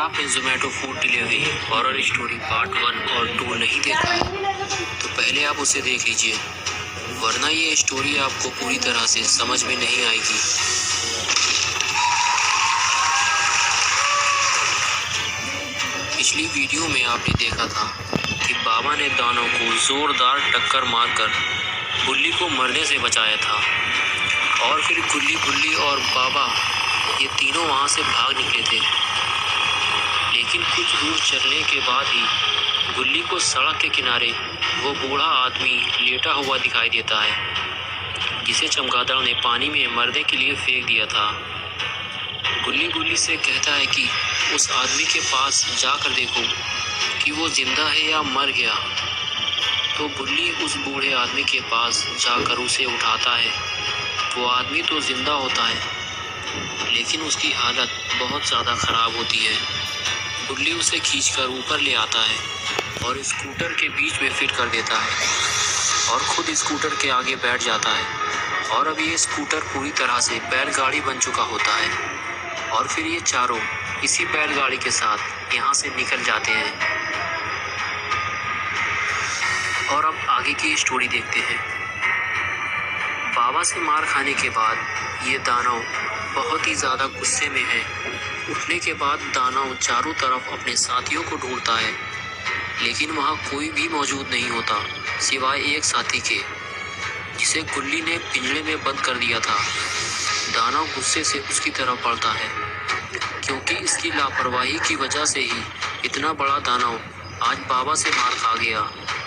आपने Zomato food delivery horror story part 1 और 2 नहीं देखा तो पहले आप उसे देख लीजिए, वरना ये स्टोरी आपको पूरी तरह से समझ में नहीं आएगी। पिछली वीडियो में आपने देखा था कि बाबा ने दानव को जोरदार टक्कर मारकर बुल्ली को मरने से बचाया था और फिर गुल्ली बुल्ली और बाबा ये तीनों वहाँ से भाग निकले थे। लेकिन कुछ दूर चलने के बाद ही गुल्ली को सड़क के किनारे वो बूढ़ा आदमी लेटा हुआ दिखाई देता है, जिसे चमगादड़ ने पानी में मरने के लिए फेंक दिया था। गुल्ली गुल्ली से कहता है कि उस आदमी के पास जाकर देखो कि वो जिंदा है या मर गया। तो गुल्ली उस बूढ़े आदमी के पास जाकर उसे उठाता है। वो आदमी तो जिंदा होता है, लेकिन उसकी हालत बहुत ज़्यादा ख़राब होती है। गुल्ली उसे खींचकर ऊपर ले आता है और स्कूटर के बीच में फिट कर देता है और खुद स्कूटर के आगे बैठ जाता है। और अब ये स्कूटर पूरी तरह से बैलगाड़ी बन चुका होता है और फिर ये चारों इसी बैलगाड़ी के साथ यहाँ से निकल जाते हैं। और अब आगे की स्टोरी देखते हैं। बाबा से मार खाने के बाद ये दानव बहुत ही ज़्यादा गुस्से में है। उठने के बाद दानव चारों तरफ अपने साथियों को ढूंढता है, लेकिन वहाँ कोई भी मौजूद नहीं होता सिवाय एक साथी के, जिसे गुल्ली ने पिंजरे में बंद कर दिया था। दानव गुस्से से उसकी तरफ बढ़ता है, क्योंकि इसकी लापरवाही की वजह से ही इतना बड़ा दानव आज बाबा से मार खा गया।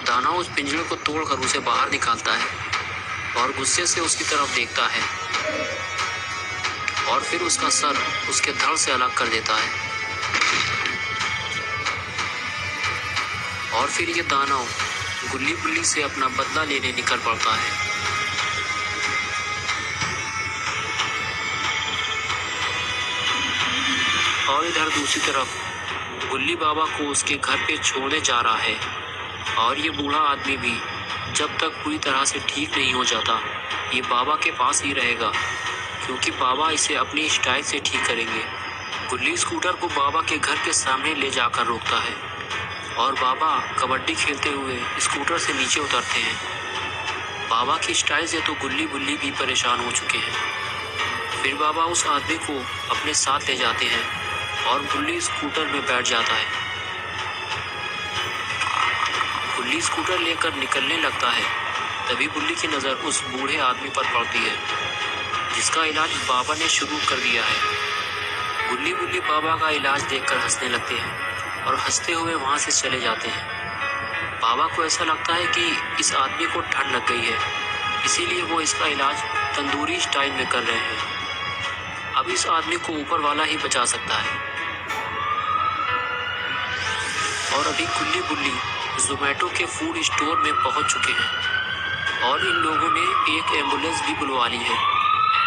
दानव उस पिंजरे को तोड़कर उसे बाहर निकालता है और गुस्से से उसकी तरफ देखता है और फिर उसका सर उसके धड़ से अलग कर देता है। और फिर ये दानव गुल्ली बुल्ली से अपना बदला लेने निकल पड़ता है। और इधर दूसरी तरफ गुल्ली बाबा को उसके घर पे छोड़ने जा रहा है और ये बूढ़ा आदमी भी जब तक पूरी तरह से ठीक नहीं हो जाता ये बाबा के पास ही रहेगा, क्योंकि बाबा इसे अपनी स्टाइल से ठीक करेंगे। गुल्ली स्कूटर को बाबा के घर के सामने ले जाकर रोकता है और बाबा कबड्डी खेलते हुए स्कूटर से नीचे उतरते हैं। बाबा की स्टाइल से तो गुल्ली बुल्ली भी परेशान हो चुके हैं। फिर बाबा उस आदमी को अपने साथ ले जाते हैं और गुल्ली स्कूटर में बैठ जाता है। गुल्ली स्कूटर लेकर निकलने लगता है, तभी गुल्ली की नज़र उस बूढ़े आदमी पर पड़ती है, जिसका इलाज बाबा ने शुरू कर दिया है। गुल्ली बुल्ली बाबा का इलाज देखकर हंसने लगते हैं और हंसते हुए वहाँ से चले जाते हैं। बाबा को ऐसा लगता है कि इस आदमी को ठंड लग गई है, इसीलिए वो इसका इलाज तंदूरी स्टाइल में कर रहे हैं। अब इस आदमी को ऊपर वाला ही बचा सकता है। और अभी गुल्ली बुल्ली जोमेटो के फूड स्टोर में पहुंच चुके हैं और इन लोगों ने एक एम्बुलेंस भी बुलवा ली है।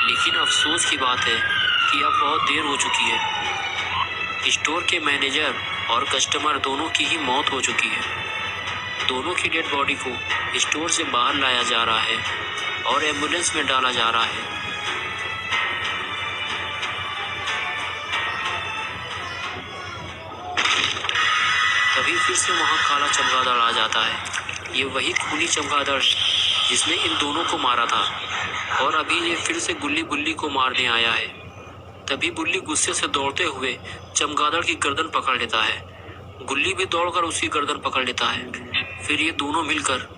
लेकिन अफसोस की बात है कि अब बहुत देर हो चुकी है। स्टोर के मैनेजर और कस्टमर दोनों की ही मौत हो चुकी है। दोनों की डेड बॉडी को स्टोर से बाहर लाया जा रहा है और एम्बुलेंस में डाला जा रहा है। तभी फिर से वहाँ काला चमगादड़ आ जाता है। ये वही खूनी चमगादड़ जिसने इन दोनों को मारा था और अभी ये फिर से गुल्ली बुल्ली को मारने आया है। तभी बुल्ली गुस्से से दौड़ते हुए चमगादड़ की गर्दन पकड़ लेता है। गुल्ली भी दौड़कर उसकी गर्दन पकड़ लेता है। फिर ये दोनों मिलकर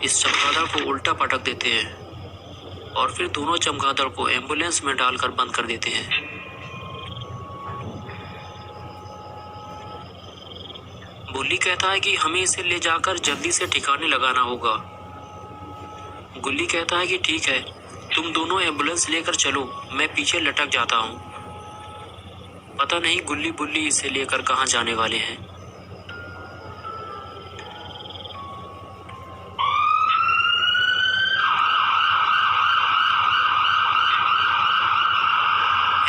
इस चमगादड़ को उल्टा पटक देते हैं और फिर दोनों चमगादड़ को एम्बुलेंस में डालकर बंद कर देते हैं। बुल्ली कहता है कि हमें इसे ले जाकर जल्दी से ठिकाने लगाना होगा। गुल्ली कहता है कि ठीक है, तुम दोनों एम्बुलेंस लेकर चलो, मैं पीछे लटक जाता हूँ। पता नहीं गुल्ली बुल्ली इसे लेकर कहाँ जाने वाले हैं।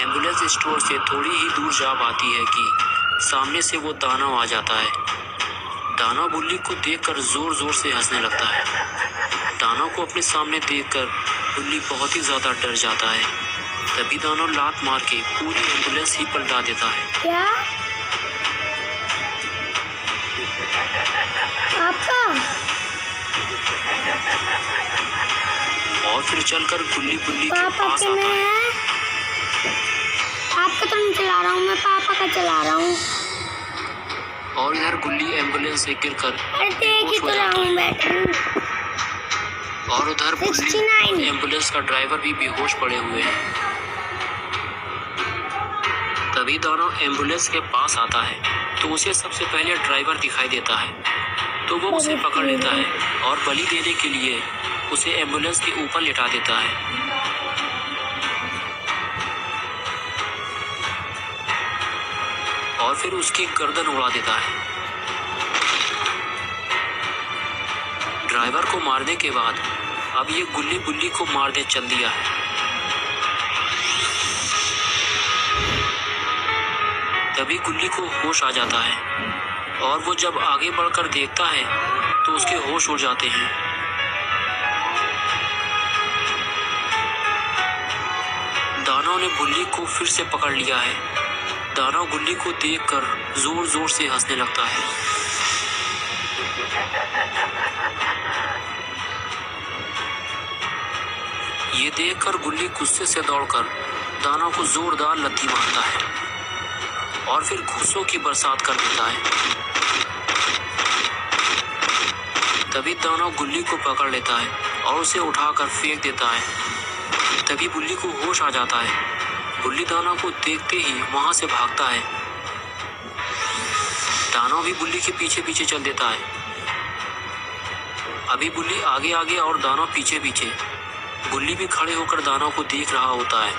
एम्बुलेंस स्टोर से थोड़ी ही दूर जा पाती है कि सामने से वो दानव आ जाता है। दानव बुल्ली को देखकर जोर जोर से हंसने लगता है। दानव को अपने सामने देखकर बुल्ली बहुत ही ज़्यादा डर जाता है। तभी दानव लात मार के पूरी एम्बुलेंस ही पलटा देता है। क्या? आपका और फिर चलकर गुल्ली बुल्ली के पापा पास के आता है। मैं आपका तो नहीं चला रहा हूँ, मैं पापा का चला रहा हूँ। और इधर गुल्ली एम्बुलेंस से गिरकर अरे देख ही बेहोश हो तो रहा जाता हूँ है। बैटरी। और उधर गुल्ली 69 और एम्बुलेंस का ड्राइवर भी बेहोश पड़े हुए हैं। तभी दानव एम्बुलेंस के पास आता है तो उसे सबसे पहले ड्राइवर दिखाई देता है, तो वो उसे पकड़ लेता है और बलि देने के लिए उसे एम्बुलेंस के ऊपर लिटा देता है। और फिर उसकी गर्दन उड़ा देता है। ड्राइवर को मारने के बाद अब ये गुल्ली बुल्ली को मारने चल दिया है। तभी गुल्ली को होश आ जाता है और वो जब आगे बढ़कर देखता है तो उसके होश उड़ जाते हैं। दानव ने गुल्ली को फिर से पकड़ लिया है। दानव गुल्ली को देखकर जोर जोर से हंसने लगता है। ये देखकर गुल्ली गुस्से से दौड़कर दानव को जोरदार लत्ती मारता है और फिर घूंसों की बरसात कर देता है। तभी दानव गुल्ली को पकड़ लेता है और उसे उठाकर फेंक देता है। तभी गुल्ली को होश आ जाता है। गुल्ली दानव को देखते ही वहां से भागता है। दानव भी गुल्ली के पीछे पीछे चल देता है। अभी गुल्ली आगे आगे और दानव पीछे पीछे। गुल्ली भी खड़े होकर दानव को देख रहा होता है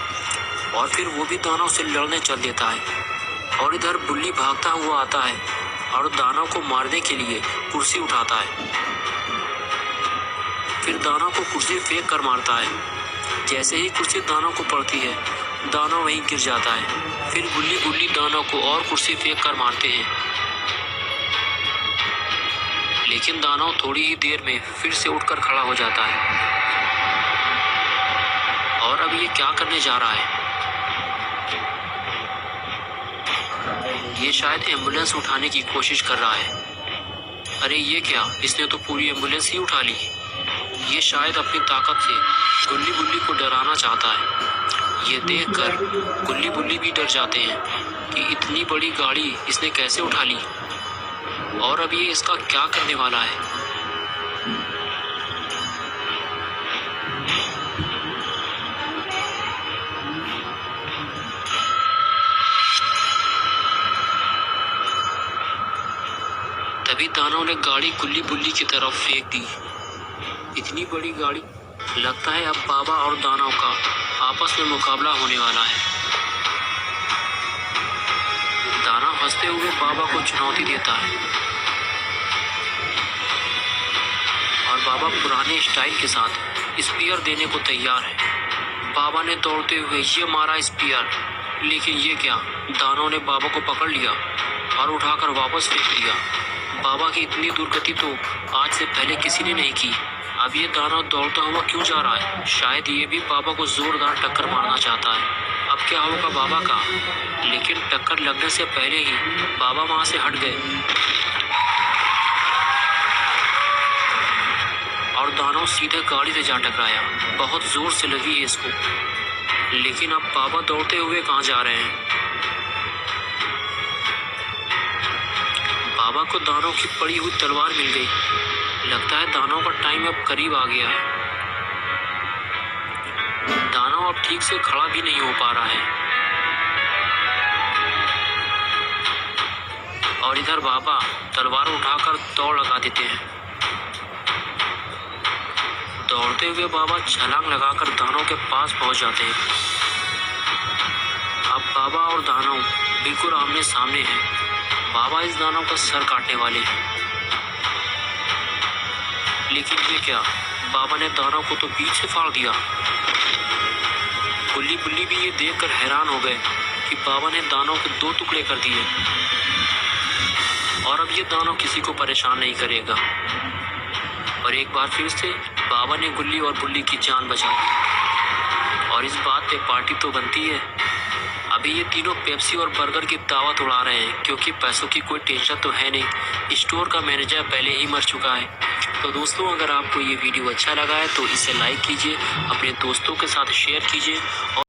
और फिर वो भी दानव से लड़ने चल देता है। और इधर गुल्ली भागता हुआ आता है और दानव को मारने के लिए कुर्सी उठाता है। फिर दानव को कुर्सी फेंक कर मारता है। जैसे ही कुर्सी दानव को पड़ती है, दानव वहीं गिर जाता है। फिर गुल्ली बुल्ली दानव को और कुर्सी फेंक कर मारते हैं, लेकिन दानव थोड़ी ही देर में फिर से उठकर खड़ा हो जाता है। और अब ये क्या करने जा रहा है? ये शायद एम्बुलेंस उठाने की कोशिश कर रहा है। अरे ये क्या, इसने तो पूरी एम्बुलेंस ही उठा ली। ये शायद अपनी ताकत से गुल्ली बुल्ली को डराना चाहता है। ये देखकर गुल्ली बुल्ली भी डर जाते हैं कि इतनी बड़ी गाड़ी इसने कैसे उठा ली और अब ये इसका क्या करने वाला है। तभी दानव ने गाड़ी गुल्ली बुल्ली की तरफ फेंक दी। इतनी बड़ी गाड़ी, लगता है अब बाबा और दानव का आपस में मुकाबला होने वाला है। दानव हंसते हुए बाबा को चुनौती देता है और बाबा पुराने स्टाइल के साथ स्पीयर देने को तैयार है। बाबा ने दौड़ते हुए ये मारा स्पीयर, लेकिन ये क्या, दानव ने बाबा को पकड़ लिया और उठाकर वापस फेंक दिया। बाबा की इतनी दुर्गति तो आज से पहले किसी ने नहीं की। अब ये दानव दौड़ता हुआ क्यों जा रहा है? शायद ये भी बाबा को जोरदार टक्कर मारना चाहता है। अब क्या होगा बाबा का? लेकिन टक्कर लगने से पहले ही बाबा वहां से हट गए और दानव सीधे गाड़ी से जा टकराया। बहुत जोर से लगी है इसको। लेकिन अब बाबा दौड़ते हुए कहाँ जा रहे हैं? बाबा को दानव की पड़ी हुई तलवार मिल गई। लगता है दानव का टाइम अब करीब आ गया है। दानव अब ठीक से खड़ा भी नहीं हो पा रहा है। और इधर बाबा तलवार उठाकर दौड़ लगा देते हैं। दौड़ते हुए बाबा छलांग लगाकर दानव के पास पहुंच जाते हैं। अब बाबा और दानव बिल्कुल आमने सामने हैं। बाबा इस दानव का सर काटने वाले हैं, लेकिन ये क्या, बाबा ने दानव को तो बीच से फाड़ दिया। गुल्ली बुल्ली भी ये देखकर हैरान हो गए कि बाबा ने दानव के दो टुकड़े कर दिए और अब ये दानव किसी को परेशान नहीं करेगा। और एक बार फिर से बाबा ने गुल्ली और बुल्ली की जान बचा दी और इस बात पे पार्टी तो बनती है। अभी ये तीनों पेप्सी और बर्गर की दावत उड़ा रहे हैं क्योंकि पैसों की कोई टेंशन तो है नहीं। स्टोर का मैनेजर पहले ही मर चुका है। तो दोस्तों, अगर आपको ये वीडियो अच्छा लगा है तो इसे लाइक कीजिए, अपने दोस्तों के साथ शेयर कीजिए और